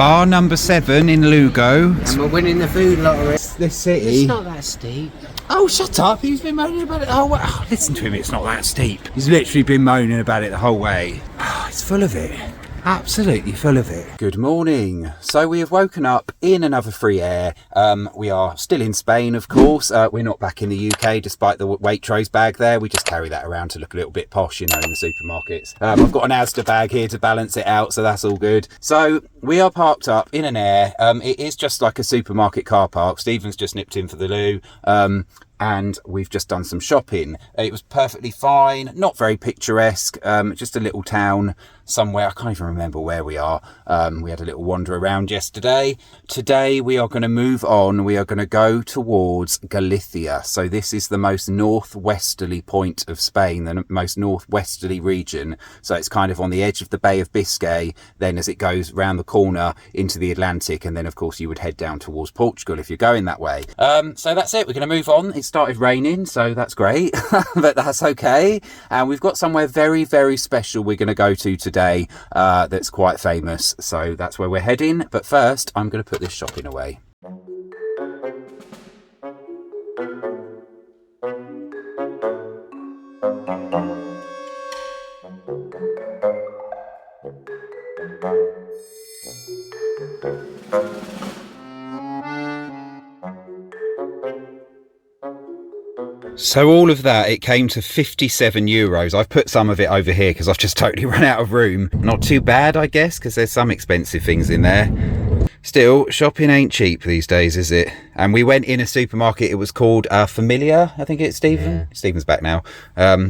Bar number 7 in Lugo. And we're winning the food lottery. This city. It's not that steep. Oh, shut up. He's been moaning about it the whole way. Oh, listen to him, it's not that steep. He's literally been moaning about it the whole way. Oh, it's full of it. Absolutely full of it. Good morning. So we have woken up in another free air. We are still in Spain, of course. We're not back in the UK, despite the Waitrose bag there. We just carry that around to look a little bit posh, you know, in the supermarkets. I've got an Asda bag here to balance it out, so that's all good. So we are parked up in an air. It is just like a supermarket car park. Stephen's just nipped in for the loo. And we've just done some shopping. It was perfectly fine, not very picturesque, just a little town somewhere. I can't even remember where we are. We had a little wander around yesterday. Today we are going to move on. We are going to go towards Galicia. So this is the most northwesterly point of Spain, the most northwesterly region. So it's kind of on the edge of the Bay of Biscay. Then as it goes round the corner into the Atlantic, and then of course you would head down towards Portugal if you're going that way. So that's it. We're going to move on. It started raining, so that's great, but that's okay. And we've got somewhere very, very special we're going to go to today that's quite famous. So that's where we're heading. But first, I'm going to put this shopping away. So all of that, it came to 57 euros. I've put some of it over here because I've just totally run out of room. Not too bad, I guess, because there's some expensive things in there. Still, shopping ain't cheap these days, is it? And we went in a supermarket. It was called Familia, I think it's Stephen. Yeah. Stephen's back now.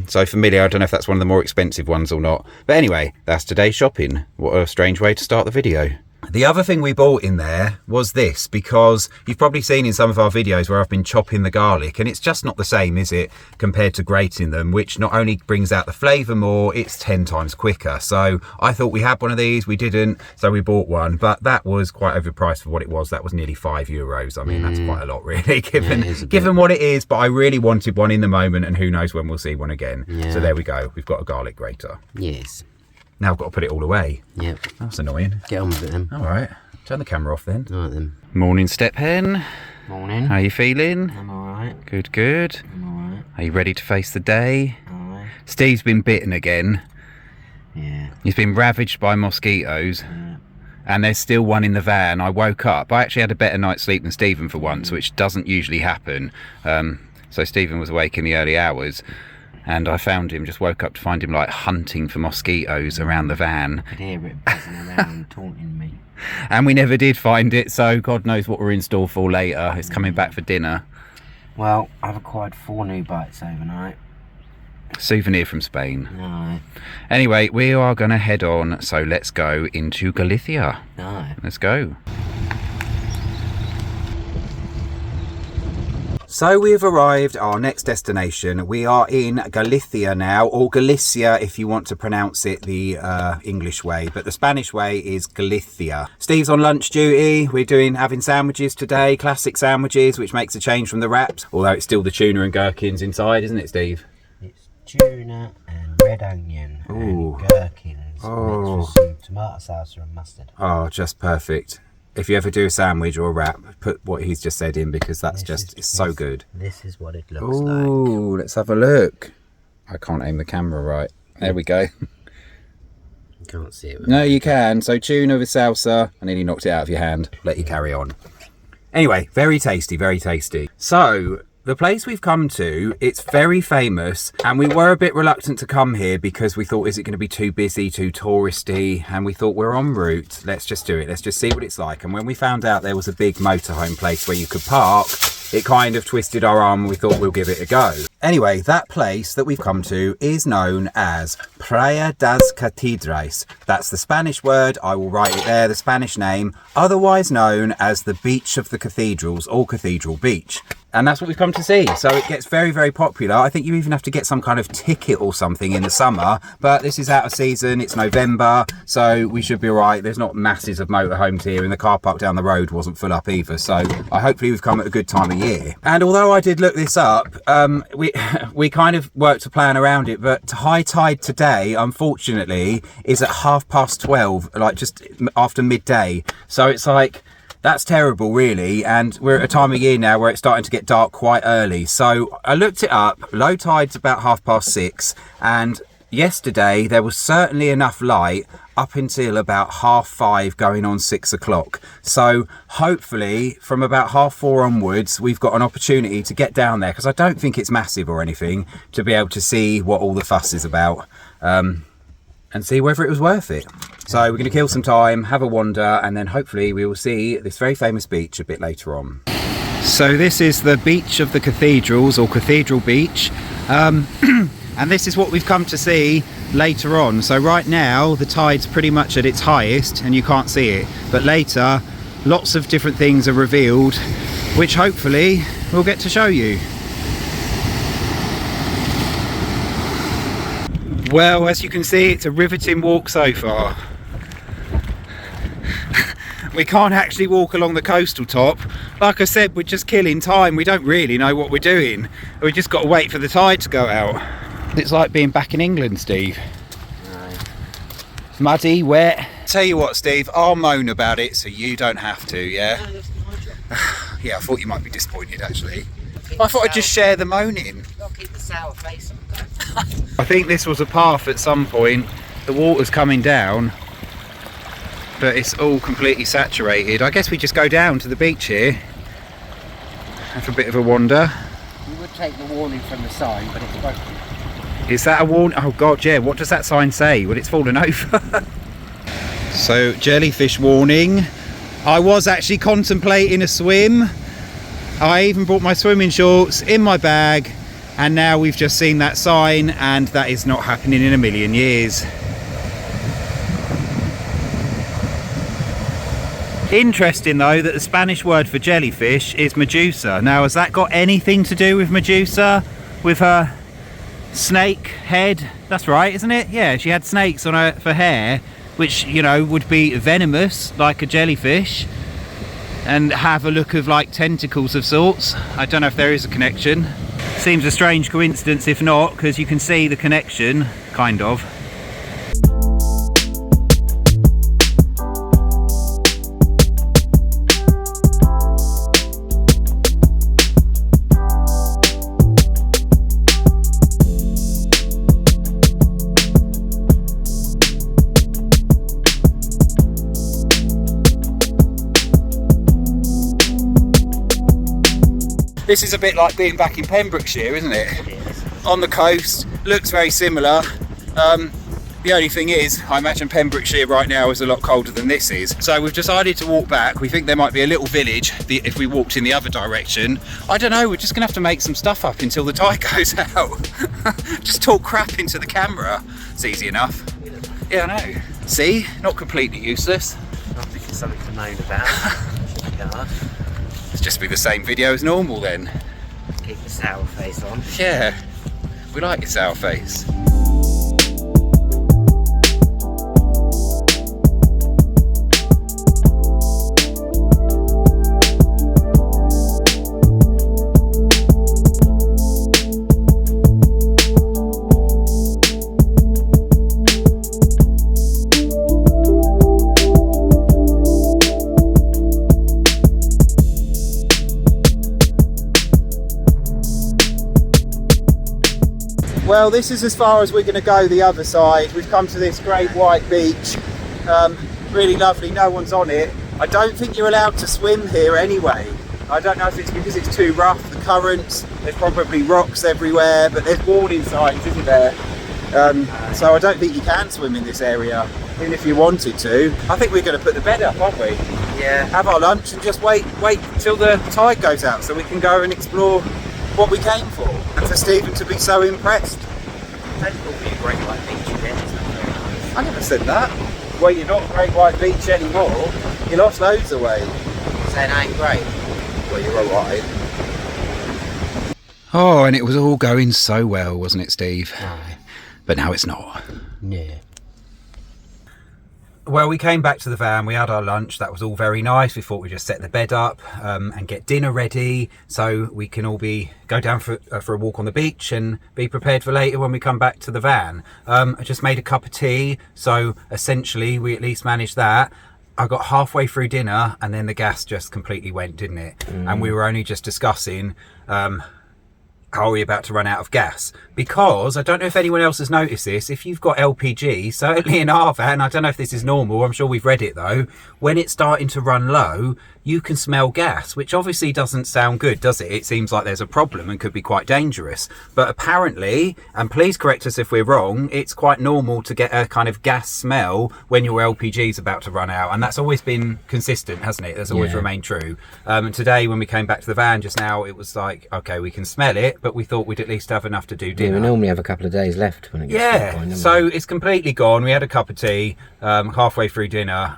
So Familia, I don't know if that's one of the more expensive ones or not. But anyway, that's today's shopping. What a strange way to start the video. The other thing we bought in there was this, because you've probably seen in some of our videos where I've been chopping the garlic, and it's just not the same, is it, compared to grating them, which not only brings out the flavour more, it's 10 times quicker. So I thought we had one of these, we didn't, so we bought one, but that was quite overpriced for what it was. That was nearly 5 euros. I mean, that's quite a lot really, given what it is, but I really wanted one in the moment, and who knows when we'll see one again. Yeah. So there we go, we've got a garlic grater. Yes. Now I've got to put it all away. Yep. That's annoying. Get on with it then. All right. Turn the camera off then. All right then. Morning, Step Hen. Morning. How you feeling? I'm all right. Good, good. I'm all right. Are you ready to face the day? All right. Steve's been bitten again. Yeah. He's been ravaged by mosquitoes. Yeah. And there's still one in the van. I woke up. I actually had a better night's sleep than Stephen for once, which doesn't usually happen. So Stephen was awake in the early hours. And I found him, just woke up to find him like hunting for mosquitoes around the van. I could hear it buzzing around, taunting me. And we never did find it, so God knows what we're in store for later. It's coming back for dinner. Well, I've acquired 4 new bites overnight. Souvenir from Spain. No. Anyway, we are going to head on, so let's go into Galicia. No. Let's go. So we have arrived at our next destination. We are in Galicia now, or Galicia if you want to pronounce it the English way, but the Spanish way is Galicia. Steve's on lunch duty. We're having sandwiches today, classic sandwiches, which makes a change from the wraps, although it's still the tuna and gherkins inside, isn't it, Steve? It's tuna and red onion and gherkins mixed with some tomato salsa and mustard. Oh, just perfect. If you ever do a sandwich or a wrap, put what he's just said in, because that's it's so good. This is what it looks like. Ooh, let's have a look. I can't aim the camera right. There we go. You can't see it. No, you can. So tuna with salsa. I nearly knocked it out of your hand. Let you carry on. Anyway, very tasty, very tasty. So the place we've come to, it's very famous, and we were a bit reluctant to come here because we thought, is it going to be too busy, too touristy? And we thought, we're en route, let's just do it, let's just see what it's like. And when we found out there was a big motorhome place where you could park, it kind of twisted our arm, and we thought we'll give it a go. Anyway, that place that we've come to is known as Praia das Cathedrals. That's the Spanish word, I will write it there, the Spanish name, otherwise known as the Beach of the Cathedrals, or Cathedral Beach. And that's what we've come to see. So it gets very, very popular. I think you even have to get some kind of ticket or something in the summer, but this is out of season. It's November, so we should be all right. There's not masses of motorhomes here, and the car park down the road wasn't full up either. So hopefully we've come at a good time of year. And although I did look this up, we kind of worked a plan around it, but high tide today, unfortunately, is at 12:30, like just after midday. So it's like, that's terrible, really, and we're at a time of year now where it's starting to get dark quite early. So I looked it up. Low tide's about 6:30, and yesterday there was certainly enough light up until about 5:30, going on 6 o'clock. So hopefully from about 4:30 onwards we've got an opportunity to get down there, because I don't think it's massive or anything, to be able to see what all the fuss is about, and see whether it was worth it. So we're going to kill some time, have a wander, and then hopefully we will see this very famous beach a bit later on. So this is the beach of the cathedrals, or Cathedral Beach, and this is what we've come to see later on. So right now the tide's pretty much at its highest and you can't see it, but later lots of different things are revealed, which hopefully we'll get to show you. Well, as you can see, it's a riveting walk so far. We can't actually walk along the coastal top. Like I said, we're just killing time. We don't really know what we're doing. We just got to wait for the tide to go out. It's like being back in England, Steve. No. Muddy, wet. Tell you what, Steve, I'll moan about it so you don't have to, yeah? Yeah, I thought you might be disappointed, actually. I thought I'd just share the moaning. Gotta keep the sour face on. I think this was a path at some point. The water's coming down, but it's all completely saturated. I guess we just go down to the beach here, have a bit of a wander. You would take the warning from the sign, but it's broken. Is that a warning? Oh god, yeah, what does that sign say? Well, it's fallen over. So, jellyfish warning. I was actually contemplating a swim. I even brought my swimming shorts in my bag, and now we've just seen that sign, and that is not happening in a million years. Interesting though that the Spanish word for jellyfish is Medusa. Now, has that got anything to do with Medusa? With her snake head? That's right, isn't it? Yeah, she had snakes on her for hair, which, you know, would be venomous like a jellyfish, and have a look of like tentacles of sorts. I don't know if there is a connection. Seems a strange coincidence if not, because you can see the connection, kind of. This is a bit like being back in Pembrokeshire, isn't it? Yes. On the coast, looks very similar. The only thing is, I imagine Pembrokeshire right now is a lot colder than this is. So we've decided to walk back. We think there might be a little village if we walked in the other direction. I don't know, we're just gonna have to make some stuff up until the tide goes out. Just talk crap into the camera. It's easy enough. Yeah, I know. See, not completely useless. I think it's something to moan about. It's just be the same video as normal then. Keep the sour face on. Yeah, we like your sour face. Well, this is as far as we're going to go the other side. We've come to this great white beach. Really lovely, no one's on it. I don't think you're allowed to swim here anyway. I don't know if it's because it's too rough, the currents, there's probably rocks everywhere, but there's warning signs, isn't there? So I don't think you can swim in this area, even if you wanted to. I think we're going to put the bed up, aren't we? Yeah. Have our lunch and just wait till the tide goes out so we can go and explore what we came for, and for Stephen to be so impressed. That's probably a great white beach again, isn't it? I never said that. Well, you're not Great White Beach anymore. You lost loads of weight. Saying I ain't great. Well, you're alright. Oh, and it was all going so well, wasn't it, Steve? Aye. But now it's not. Yeah. Well, we came back to the van, we had our lunch, that was all very nice. We thought we'd just set the bed up and get dinner ready so we can all go down for a walk on the beach and be prepared for later when we come back to the van. I just made a cup of tea, so essentially we at least managed that. I got halfway through dinner and then the gas just completely went, didn't it? And we were only just discussing are we about to run out of gas? Because I don't know if anyone else has noticed this, if you've got LPG, certainly in our van, I don't know if this is normal, I'm sure we've read it though, when it's starting to run low, you can smell gas, which obviously doesn't sound good, does it? It seems like there's a problem and could be quite dangerous. But apparently, and please correct us if we're wrong, it's quite normal to get a kind of gas smell when your LPG is about to run out. And that's always been consistent, hasn't it? That's always remained true. And today, when we came back to the van just now, it was like, okay, we can smell it, but we thought we'd at least have enough to do dinner. Yeah, we normally have a couple of days left when it gets to that point, so it's completely gone. We had a cup of tea halfway through dinner.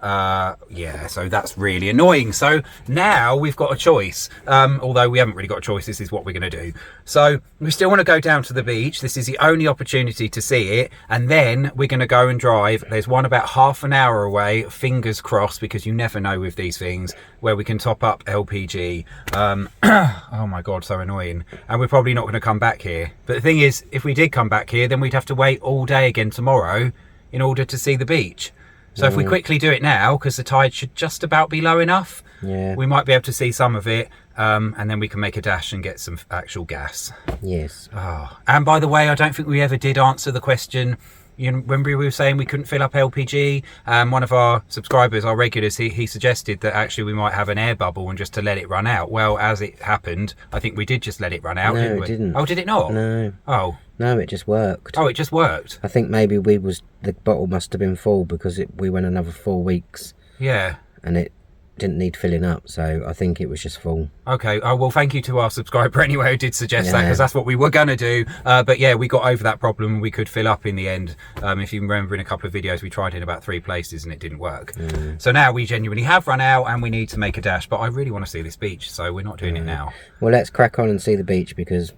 So that's really annoying. So now we've got a choice, although we haven't really got a choice. This is what we're going to do. So we still want to go down to the beach. This is the only opportunity to see it, and then we're going to go and drive. There's one about half an hour away, fingers crossed, because you never know with these things, where we can top up LPG. Oh my god, so annoying. And we're probably not going to come back here, but the thing is, if we did come back here, then we'd have to wait all day again tomorrow in order to see the beach. So if we quickly do it now, because the tide should just about be low enough, we might be able to see some of it, and then we can make a dash and get some actual gas. Yes. Oh. And by the way, I don't think we ever did answer the question. You know, when we were saying we couldn't fill up LPG, one of our subscribers, our regulars, he suggested that actually we might have an air bubble and just to let it run out. Well, as it happened, I think we did just let it run out, didn't we? No, it didn't. Oh, did it not? No. Oh. No, it just worked. Oh, it just worked? I think maybe the bottle must have been full because we went another 4 weeks. Yeah. And it didn't need filling up, so I think it was just full. Okay. Oh, well, thank you to our subscriber anyway who did suggest that, because that's what we were going to do. But yeah, we got over that problem. We could fill up in the end. If you remember, in a couple of videos we tried in about 3 places and it didn't work. So now we genuinely have run out and we need to make a dash, but I really want to see this beach, so we're not doing it now. Well, let's crack on and see the beach, because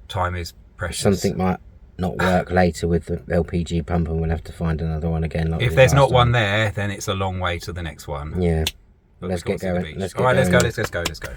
time is precious. Something might not work later with the LPG pump and we'll have to find another one again. Like if there's not one there, then it's a long way to the next one. Yeah. Let's get going. All right, let's go.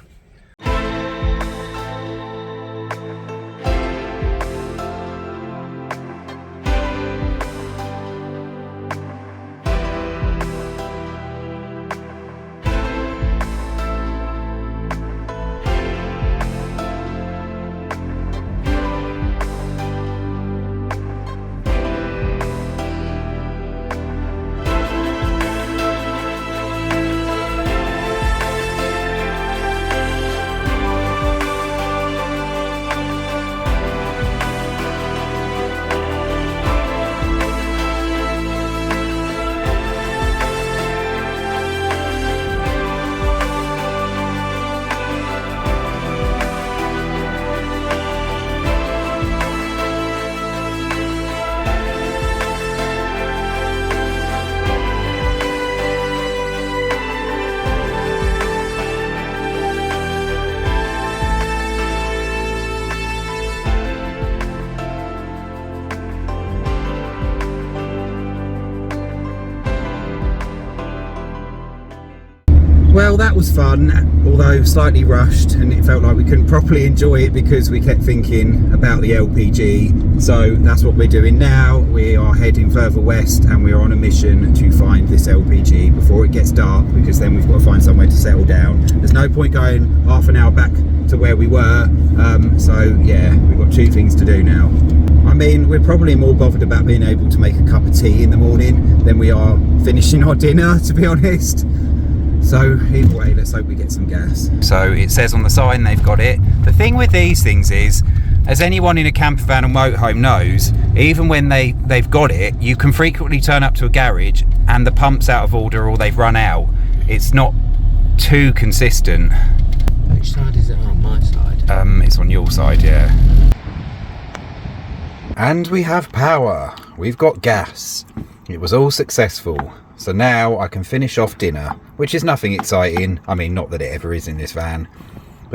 Well, that was fun, although slightly rushed, and it felt like we couldn't properly enjoy it because we kept thinking about the LPG. So that's what we're doing now. We are heading further west and we're on a mission to find this LPG before it gets dark, because then we've got to find somewhere to settle down. There's no point going half an hour back to where we were, so yeah, we've got 2 things to do now. I mean, we're probably more bothered about being able to make a cup of tea in the morning than we are finishing our dinner, to be honest. So either way, let's hope we get some gas. So it says on the sign they've got it. The thing with these things is, as anyone in a camper van or motorhome knows, even when they've got it, you can frequently turn up to a garage and the pump's out of order or they've run out. It's not too consistent. Which side is it on? My side? It's on your side, yeah. And we have power. We've got gas. It was all successful. So now I can finish off dinner, which is nothing exciting. I mean, not that it ever is in this van.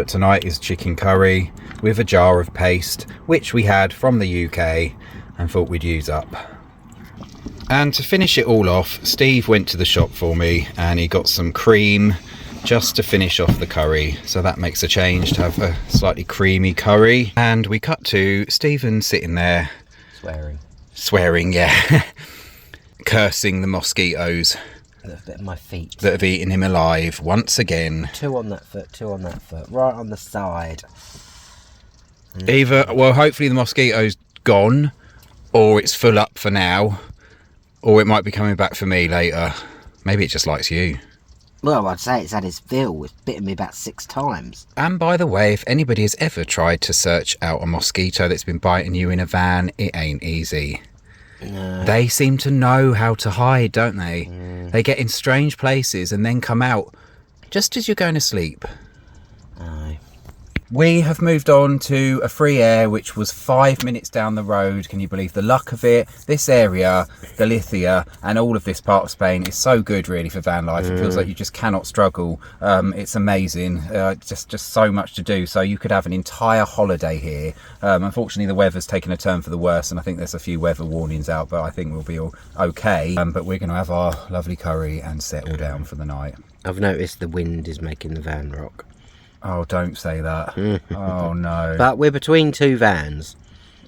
but tonight is chicken curry with a jar of paste, which we had from the UK and thought we'd use up. And to finish it all off, Steve went to the shop for me and he got some cream just to finish off the curry, so that makes a change to have a slightly creamy curry. And we cut to Stephen sitting there swearing, yeah, cursing the mosquitoes at my feet that have eaten him alive once again. 2 on that foot, 2 on that foot, right on the side. Either, well, hopefully the mosquito's gone, or it's full up for now, or it might be coming back for me later. Maybe it just likes you. Well, I'd say it's had its fill. It's bitten me about 6 times. And by the way, if anybody has ever tried to search out a mosquito that's been biting you in a van, it ain't easy. No. They seem to know how to hide, don't they? They get in strange places and then come out just as you're going to sleep. Aye. We have moved on to a free air, which was 5 minutes down the road. Can you believe the luck of it? This area, Galicia, and all of this part of Spain is so good, really, for van life. It feels like you just cannot struggle. It's amazing. Just so much to do. So you could have an entire holiday here. Unfortunately, the weather's taken a turn for the worse, and I think there's a few weather warnings out, but I think we'll be all okay. But we're going to have our lovely curry and settle down for the night. I've noticed the wind is making the van rock. Oh, don't say that. Oh, no. But we're between 2 vans.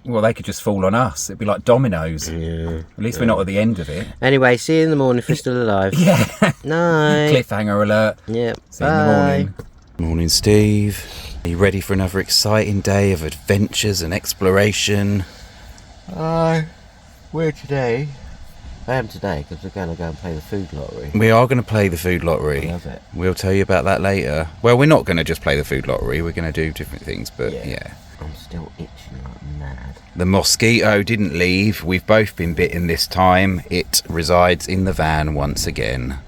Well, they could just fall on us. It'd be like dominoes. Yeah. At least we're not at the end of it. Anyway, see you in the morning if you're still alive. Yeah. Night. Cliffhanger alert. Yep. See you in the morning. Morning, Steve. Are you ready for another exciting day of adventures and exploration? Where today? I am today because we're going to go and play the food lottery. We are going to play the food lottery. Love it. We'll tell you about that later. Well, we're not going to just play the food lottery. We're going to do different things, but yeah. I'm still itching like mad. The mosquito didn't leave. We've both been bitten this time. It resides in the van once again.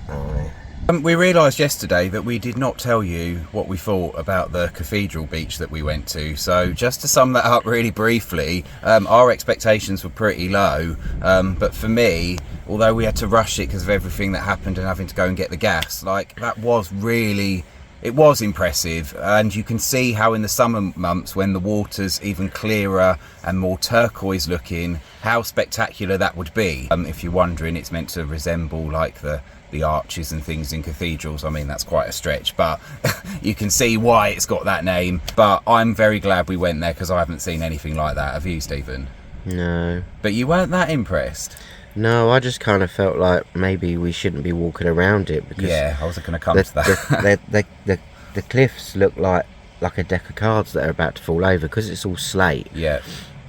Aye. We realised yesterday that we did not tell you what we thought about the Cathedral Beach that we went to. So just to sum that up really briefly, our expectations were pretty low. But for me, although we had to rush it because of everything that happened and having to go and get the gas, like that was really... It was impressive, and you can see how in the summer months when the water's even clearer and more turquoise looking, how spectacular that would be. If you're wondering, it's meant to resemble like the arches and things in cathedrals. I mean, that's quite a stretch, but you can see why it's got that name. But I'm very glad we went there because I haven't seen anything like that. Have you, Stephen? No. But you weren't that impressed? No, I just kind of felt like maybe we shouldn't be walking around it because yeah, I wasn't going to come to that. the cliffs look like a deck of cards that are about to fall over because it's all slate. Yeah.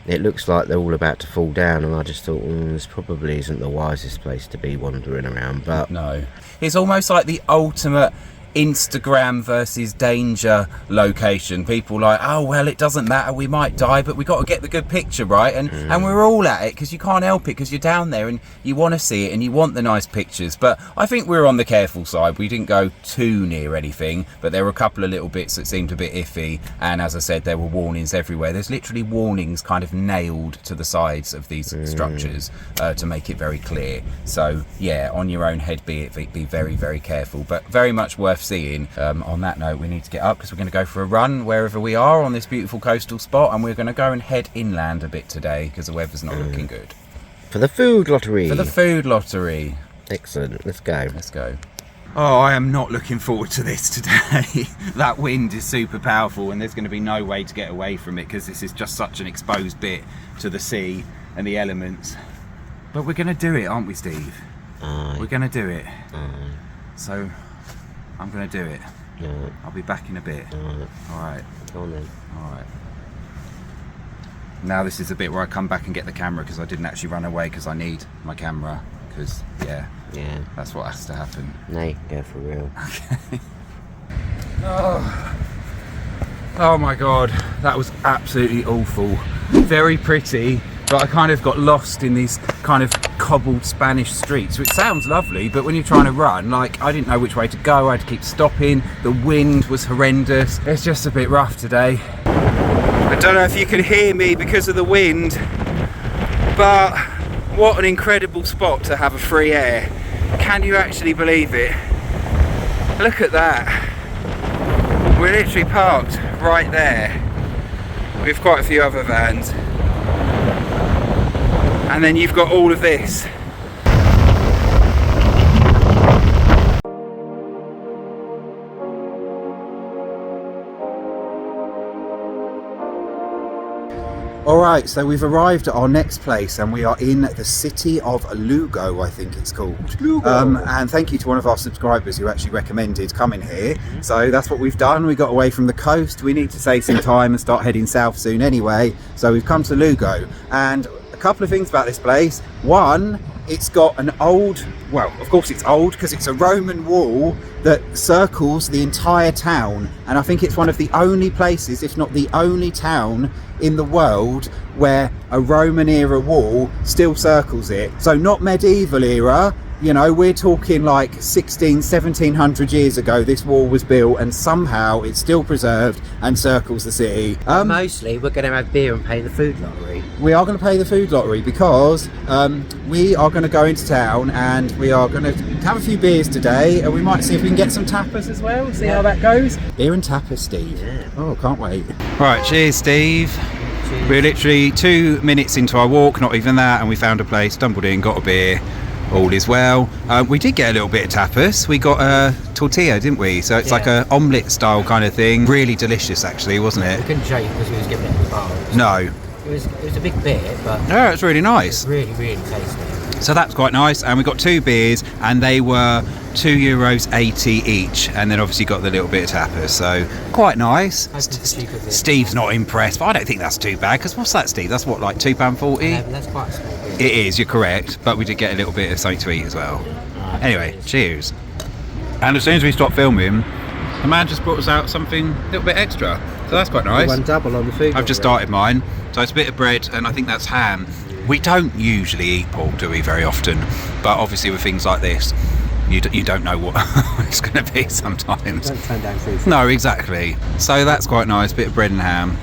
It looks like they're all about to fall down, and I just thought, this probably isn't the wisest place to be wandering around. But no, it's almost like the ultimate Instagram versus danger location. People like, oh well, it doesn't matter, we might die, but we got to get the good picture, right? And we're all at it because you can't help it because you're down there and you want to see it and you want the nice pictures. But I think we're on the careful side. We didn't go too near anything, but there were a couple of little bits that seemed a bit iffy, and as I said, there were warnings everywhere. There's literally warnings kind of nailed to the sides of these structures to make it very clear. So yeah, on your own head be very, very careful, but very much worth seeing. On that note, we need to get up because we're going to go for a run wherever we are on this beautiful coastal spot, and we're going to go and head inland a bit today because the weather's not looking good. For the food lottery. For the food lottery. Excellent. Let's go. Let's go. Oh, I am not looking forward to this today. That wind is super powerful and there's going to be no way to get away from it because this is just such an exposed bit to the sea and the elements. But we're going to do it, aren't we, Steve? Aye. We're going to do it. Aye. So I'm going to do it. Yeah. I'll be back in a bit. Alright. Go on then. Alright. Now this is a bit where I come back and get the camera because I didn't actually run away because I need my camera because, yeah, that's what has to happen. No, you can go for real. Okay. Oh my god, that was absolutely awful. Very pretty, but I kind of got lost in these kind of cobbled Spanish streets, which sounds lovely, but when you're trying to run, like, I didn't know which way to go. I had to keep stopping. The wind was horrendous. It's just a bit rough today. I don't know if you can hear me because of the wind, but what an incredible spot to have a free air. Can you actually believe it? Look at that. We're literally parked right there with quite a few other vans. And then you've got all of this. Alright, so we've arrived at our next place and we are in the city of Lugo, I think it's called. Lugo. And thank you to one of our subscribers who actually recommended coming here. So that's what we've done. We got away from the coast. We need to save some time and start heading south soon anyway. So we've come to Lugo. And a couple of things about this place. One, it's got an old, well, of course it's old because it's a Roman wall that circles the entire town. And I think it's one of the only places, if not the only town in the world where a Roman era wall still circles it. So not medieval era, you know, we're talking like 1700 years ago this wall was built, and somehow it's still preserved and circles the city. Mostly we're going to have beer and pay the food lottery. We are going to pay the food lottery because we are going to go into town and we are going to have a few beers today, and we might see if we can get some tapas as well, see how that goes. Beer and tapas, Steve. Yeah. Oh, can't wait. Right, cheers, Steve. Cheers. We're literally 2 minutes into our walk, not even that, and we found a place, stumbled in, got a beer. All is well. We did get a little bit of tapas. We got a tortilla, didn't we? So it's like a omelette style kind of thing. Really delicious, actually, wasn't it? We couldn't show you because we was giving it the bar. No. It was a big bit, but no, it's really nice. It was really, really tasty. So that's quite nice. And we got 2 beers, and they were €2.80 each. And then obviously got the little bit of tapas. So quite nice. Steve's not impressed, but I don't think that's too bad. Because what's that, Steve? That's what, like £2.40? Yeah, that's quite a small bit. It is, you're correct, but we did get a little bit of something to eat as well. Anyway, cheers. And as soon as we stopped filming, the man just brought us out something a little bit extra, so that's quite nice. One double on the food. I've just started mine, so it's a bit of bread, and I think that's ham. We don't usually eat pork, do we, very often? But obviously with things like this, you don't know what it's going to be sometimes. Don't turn down food. No, exactly. So that's quite nice, bit of bread and ham.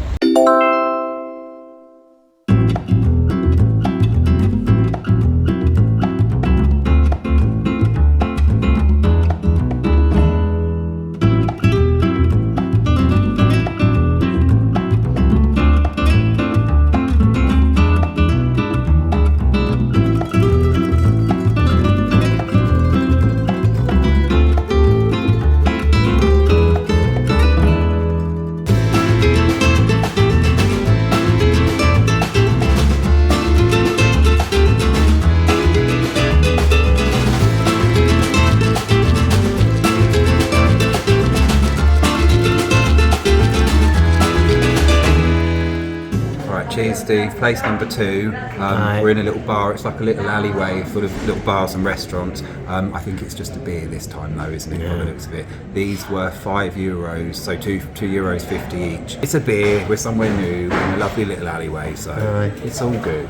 Cheers, Steve. Place number 2. We're in a little bar. It's like a little alleyway full of little bars and restaurants. I think it's just a beer this time though, isn't it? By the looks of it. These were €5, so €2.50 each. It's a beer. We're somewhere new in a lovely little alleyway, so it's all good.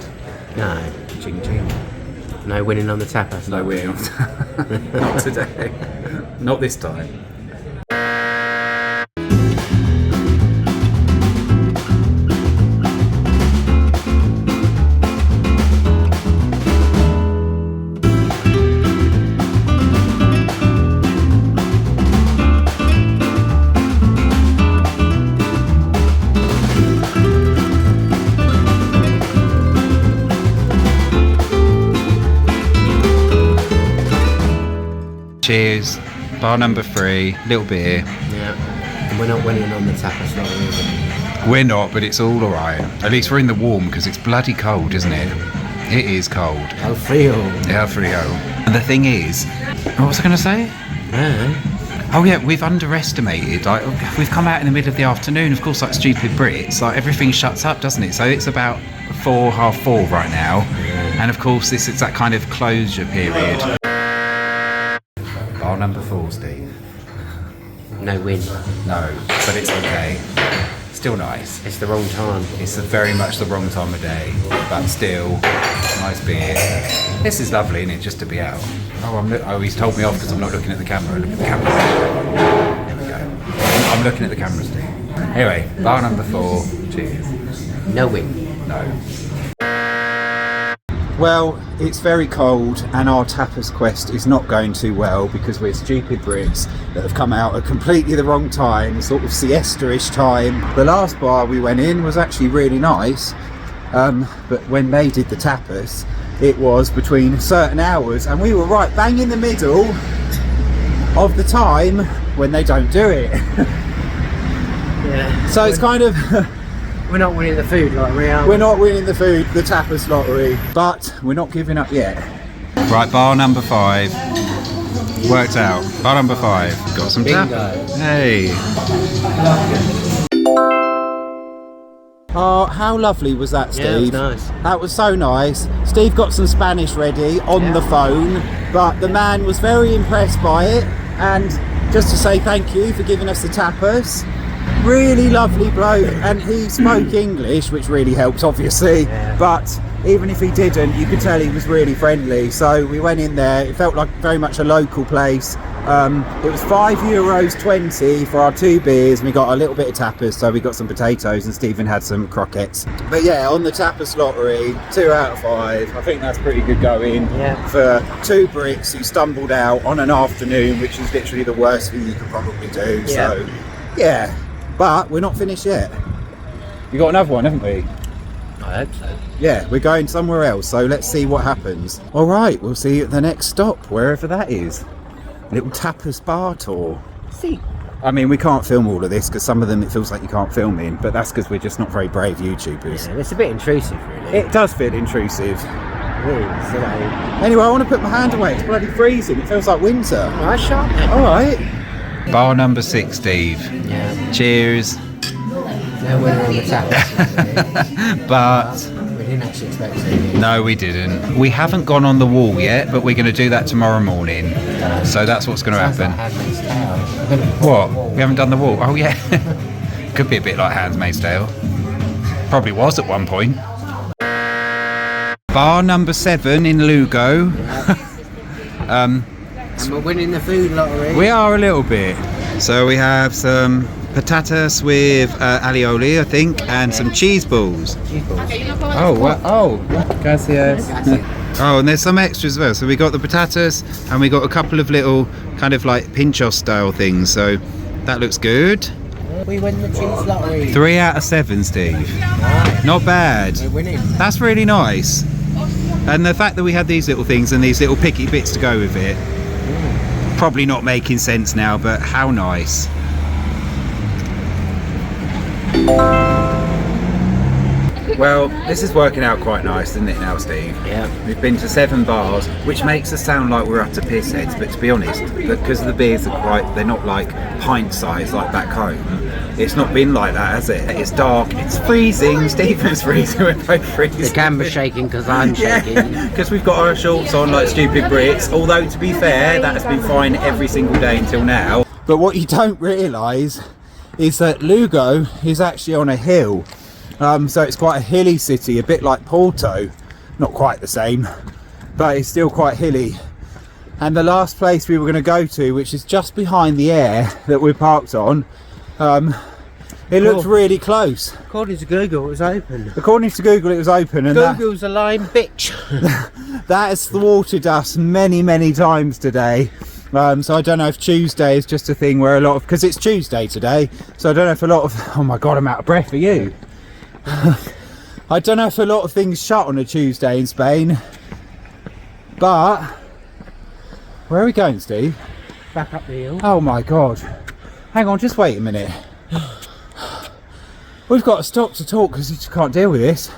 No. Ching ching. No winning on the tapas. No winning. Not today. Not this time. Cheers. Bar number 3, little beer. Yeah. And we're not winning on the tapas lottery, is it? We're not, but it's all alright. At least we're in the warm because it's bloody cold, isn't it? It is cold. El frio. El frio. And the thing is, what was I going to say? Oh yeah, we've underestimated. Like, we've come out in the middle of the afternoon. Of course, like stupid Brits, like everything shuts up, doesn't it? So it's about 4, half 4 right now. And of course, this is that kind of closure period. Bar number 4, Steve. No win. No, but it's okay. Still nice. It's the wrong time. It's very much the wrong time of day, but still, nice beer. This is lovely, isn't it, just to be out? Oh, he's told me off because I'm not looking at the camera. Look at the camera. There we go. I'm looking at the camera, Steve. Anyway, bar number 4. Cheers. No win. No. Well, it's very cold and our tapas quest is not going too well because we're stupid Brits that have come out at completely the wrong time, sort of siesta-ish time. The last bar we went in was actually really nice, but when they did the tapas, it was between certain hours and we were right bang in the middle of the time when they don't do it. Yeah. So it's kind of... We're not winning the food lottery, are we? We're not winning the food, the tapas lottery, but we're not giving up yet. Right, bar number 5. Worked out. Bar number 5. Got some tapas. Hey. Oh, how lovely was that, Steve? Yeah, it was nice. That was so nice. Steve got some Spanish ready on the phone, but the man was very impressed by it. And just to say thank you for giving us the tapas. Really lovely bloke, and he spoke English, which really helps obviously, but even if he didn't, you could tell he was really friendly. So we went in there, it felt like very much a local place. It was €5.20 for our 2 beers, and we got a little bit of tapas, so we got some potatoes and Stephen had some croquettes. But yeah, on the tapas lottery, 2 out of 5. I think that's pretty good going for 2 Brits who stumbled out on an afternoon, which is literally the worst thing you could probably do. So yeah. But we're not finished yet. We got another one, haven't we? I hope so. Yeah, we're going somewhere else, so let's see what happens. All right, we'll see you at the next stop, wherever that is. Little tapas bar tour. See. I mean, we can't film all of this because some of them it feels like you can't film in, but that's because we're just not very brave YouTubers. Yeah, it's a bit intrusive, really. It does feel intrusive. Really, Anyway, I want to put my hand away. It's bloody freezing. It feels like winter. Alright, sharp. All right. Bar number 6, Steve. Yeah. Cheers. No winner on the tapas. But we didn't actually expect to. no, we didn't. We haven't gone on the wall yet, but we're going to do that tomorrow morning. So that's what's going to happen. Handmaid's Tale. What? We haven't done the wall? Oh yeah. Could be a bit like Handmaid's Tale. Probably was at one point. Bar number 7 in Lugo. And we're winning the food lottery. We are a little bit. So we have some patatas with alioli, I think, and some cheese balls. Oh, what? Oh, gracias. Oh, and there's some extras as well. So we got the patatas and we got a couple of little kind of like pinchos style things. So that looks good. We win the cheese lottery. 3 out of 7, Steve. Nice. Not bad. We're winning. That's really nice. And the fact that we had these little things and these little picky bits to go with it. Probably not making sense now, but how nice. Well, this is working out quite nice, isn't it now, Steve? Yeah. We've been to 7 bars, which makes us sound like we're up to piss heads, but to be honest, because the beers are they're not like pint size like back home. It's not been like that, has it? It's dark, it's freezing, Stephen's freezing, we're both freezing. The camera's shaking because I'm shaking. Because we've got our shorts on like stupid Brits, although to be fair, that has been fine every single day until now. But what you don't realise is that Lugo is actually on a hill. So it's quite a hilly city, a bit like Porto. Not quite the same, but it's still quite hilly. And the last place we were going to go to, which is just behind the air that we're parked on, it looked really close. According to Google, it was open. According to Google, it was open. And Google's a lying bitch. that has thwarted us many, many times today. So I don't know if Tuesday is just a thing where a lot of... Because it's Tuesday today, so I don't know if a lot of... Oh my God, I'm out of breath for you. I don't know if a lot of things shut on a Tuesday in Spain. But... Where are we going, Steve? Back up the hill. Oh my God. Hang on, just wait a minute. We've got to stop to talk because we just can't deal with this.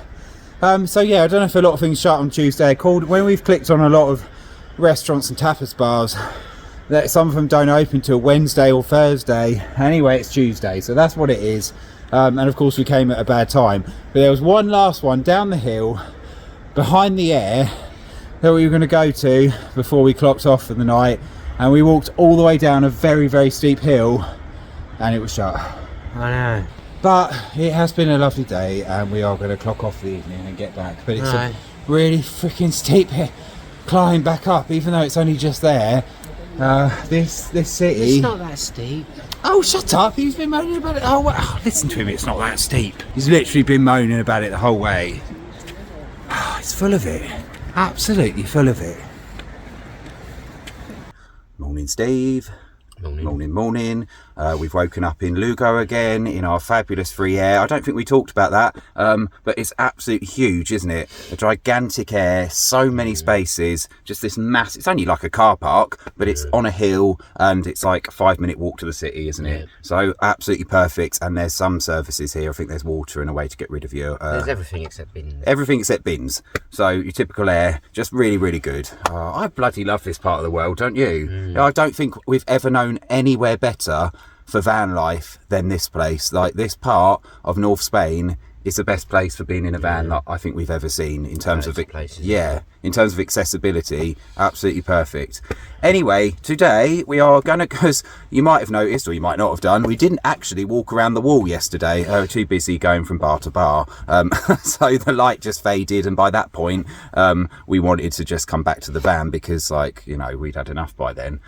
So yeah, I don't know if a lot of things shut on Tuesday. When we've clicked on a lot of restaurants and tapas bars, that some of them don't open till Wednesday or Thursday. Anyway, it's Tuesday, so that's what it is. And of course we came at a bad time. But there was one last one down the hill, behind the air, that we were going to go to before we clocked off for the night. And we walked all the way down a very, very steep hill, and it was shut. I know. But it has been a lovely day, and we are going to clock off the evening and get back. But it's a really freaking steep climb back up, even though it's only just there. This city... It's not that steep. Oh, shut up! He's been moaning about it. Oh, listen to him. It's not that steep. He's literally been moaning about it the whole way. It's full of it. Absolutely full of it. Morning, Steve. Morning. We've woken up in Lugo again in our fabulous free air. I don't think we talked about that, but it's absolutely huge, isn't it? A gigantic air, so many spaces, just this massive, it's only like a car park, but it's on a hill and it's like a 5-minute walk to the city, isn't it? So absolutely perfect. And there's some services here. I think there's water and a way to get rid of your... there's everything except bins. Everything except bins. So your typical air, just really, really good. I bloody love this part of the world, don't you? I don't think we've ever known anywhere better for van life than this place. Like, this part of North Spain is the best place for being in a van that I think we've ever seen in terms of it. In terms of accessibility, absolutely perfect. Anyway, today we are going to, because you might have noticed, or you might not have done, we didn't actually walk around the wall yesterday. We were too busy going from bar to bar. So the light just faded, and by that point, we wanted to just come back to the van because, like, you know, we'd had enough by then.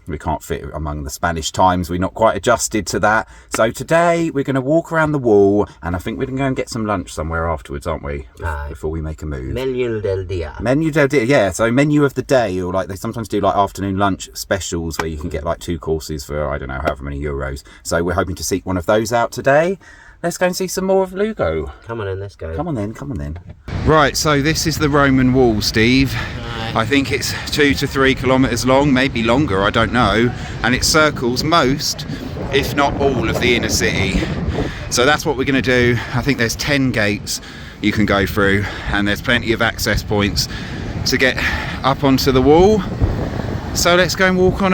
We can't fit among the Spanish times. We're not quite adjusted to that. So today we're going to walk around the wall, and I think we're going to go and get some lunch somewhere afterwards, aren't we? Before we make a move. Menu del dia. Menu del dia, yeah. So menu of the day, or like they sometimes do like afternoon lunch specials where you can get like 2 courses for, I don't know, however many euros. So we're hoping to seek one of those out today. Let's go and see some more of Lugo. Come on then, let's go. Come on then. Right, so this is the Roman wall, Steve. I think it's 2 to 3 kilometres long, maybe longer, I don't know. And it circles most, if not all, of the inner city. So that's what we're going to do. I think there's 10 gates you can go through, and there's plenty of access points to get up onto the wall. So let's go and walk on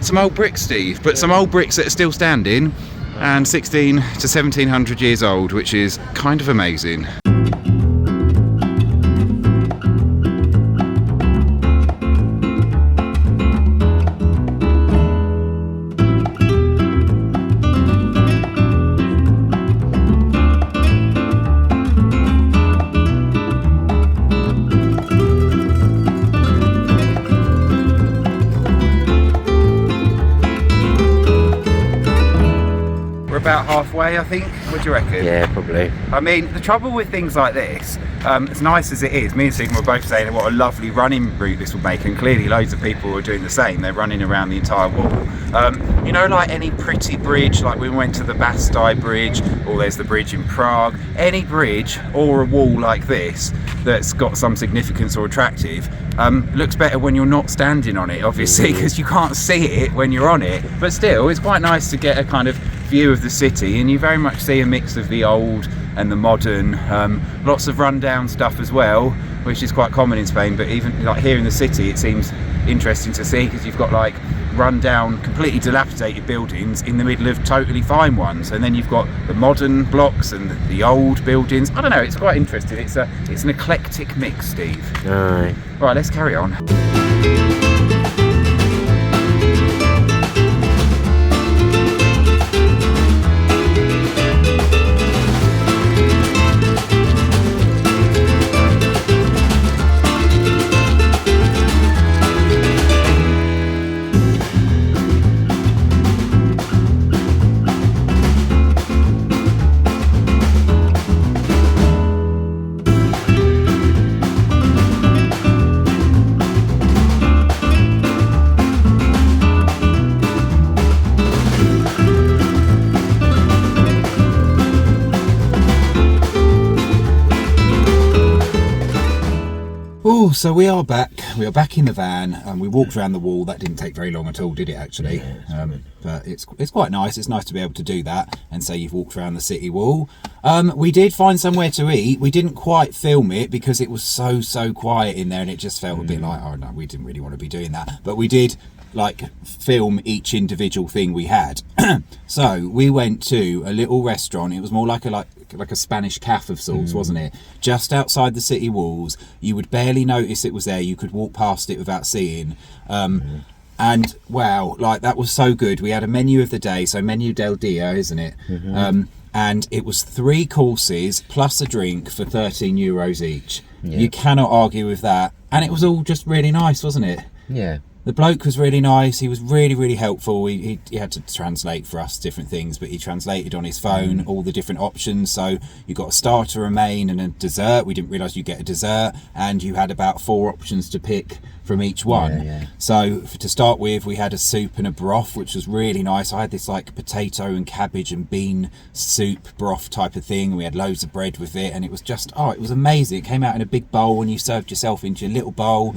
some old bricks, Steve, but some old bricks that are still standing and 16 to 1700 years old, which is kind of amazing. About halfway, I think. What do you reckon? Yeah, probably. I mean, the trouble with things like this, as nice as it is, me and Stephen were both saying what a lovely running route this will make, and clearly loads of people are doing the same. They're running around the entire wall. You know, like any pretty bridge, like we went to the Bastille Bridge, or there's the bridge in Prague. Any bridge or a wall like this that's got some significance or attractive looks better when you're not standing on it, obviously, because you can't see it when you're on it. But still, it's quite nice to get a kind of view of the city, and you very much see a mix of the old and the modern. Lots of rundown stuff as well, which is quite common in Spain, but even like here in the city it seems interesting to see, because you've got like rundown, completely dilapidated buildings in the middle of totally fine ones, and then you've got the modern blocks and the old buildings. I don't know, it's quite interesting. It's an eclectic mix, Steve. Alright. Right, let's carry on. Oh, so we are back. We are back in the van, and we walked around the wall. That didn't take very long at all, did it? Actually, but it's quite nice. It's nice to be able to do that and say you've walked around the city wall. We did find somewhere to eat. We didn't quite film it because it was so quiet in there, and it just felt a bit like, oh no, we didn't really want to be doing that. But we did like film each individual thing we had. So we went to a little restaurant. It was more like a Spanish cafe of sorts, wasn't it? Just outside the city walls. You would barely notice it was there. You could walk past it without seeing. And wow, like that was so good. We had a menu of the day, so menu del dia, isn't it? And it was 3 courses plus a drink for 13 euros each. You cannot argue with that. And it was all just really nice, wasn't it? Yeah. The bloke was really nice. He was really, really helpful. He had to translate for us different things, but he translated on his phone all the different options. So you got a starter, a main, and a dessert. We didn't realise you get a dessert, and you had about 4 options to pick from each one. Yeah. So to start with, we had a soup and a broth, which was really nice. I had this like potato and cabbage and bean soup broth type of thing. We had loads of bread with it, and it was just, it was amazing. It came out in a big bowl, and you served yourself into your little bowl.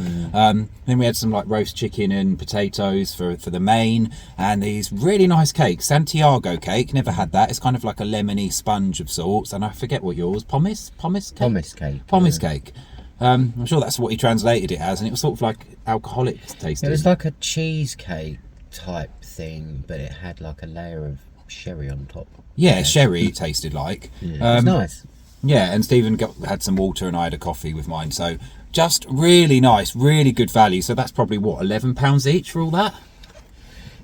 Then we had some like roast chicken and potatoes for the main, and these really nice cakes. Santiago cake, never had that. It's kind of like a lemony sponge of sorts, and I forget what yours, pumice cake. I'm sure that's what he translated it as, and it was sort of like alcoholic tasting. It was like a cheesecake type thing, but it had like a layer of sherry on top. Yeah, sherry it tasted like. It was nice. Yeah, and Stephen had some water and I had a coffee with mine, so just really nice, really good value. So that's probably what, £11 each for all that?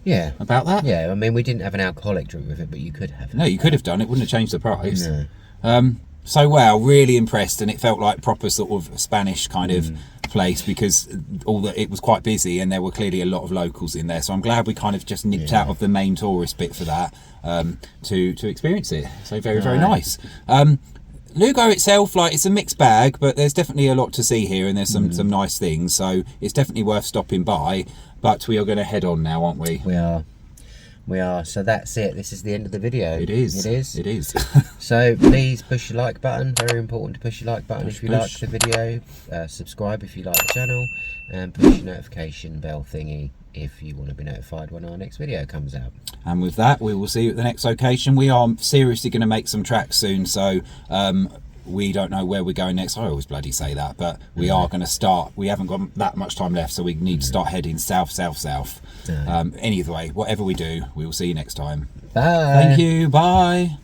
Yeah. About that? Yeah, I mean, we didn't have an alcoholic drink with it, but you could have. No, you could have done. It wouldn't have changed the price. No. So wow, really impressed, and it felt like proper sort of Spanish kind of place, because it was quite busy and there were clearly a lot of locals in there. So I'm glad we kind of just nipped out of the main tourist bit for that to experience it. So very, very nice. Lugo itself, like, it's a mixed bag, but there's definitely a lot to see here, and there's some nice things, so it's definitely worth stopping by. But we are going to head on now, aren't we? We are. So that's it. This is the end of the video. It is. It is. So please push your like button. Very important to push your like button if you like the video. Subscribe if you like the channel, and push your notification bell thingy if you want to be notified when our next video comes out. And with that, we will see you at the next location. We are seriously going to make some tracks soon, so we don't know where we're going next. I always bloody say that, but we are going to start. We haven't got that much time left, so we need to start heading south. Anyway, whatever we do, we will see you next time. Bye. Thank you. Bye.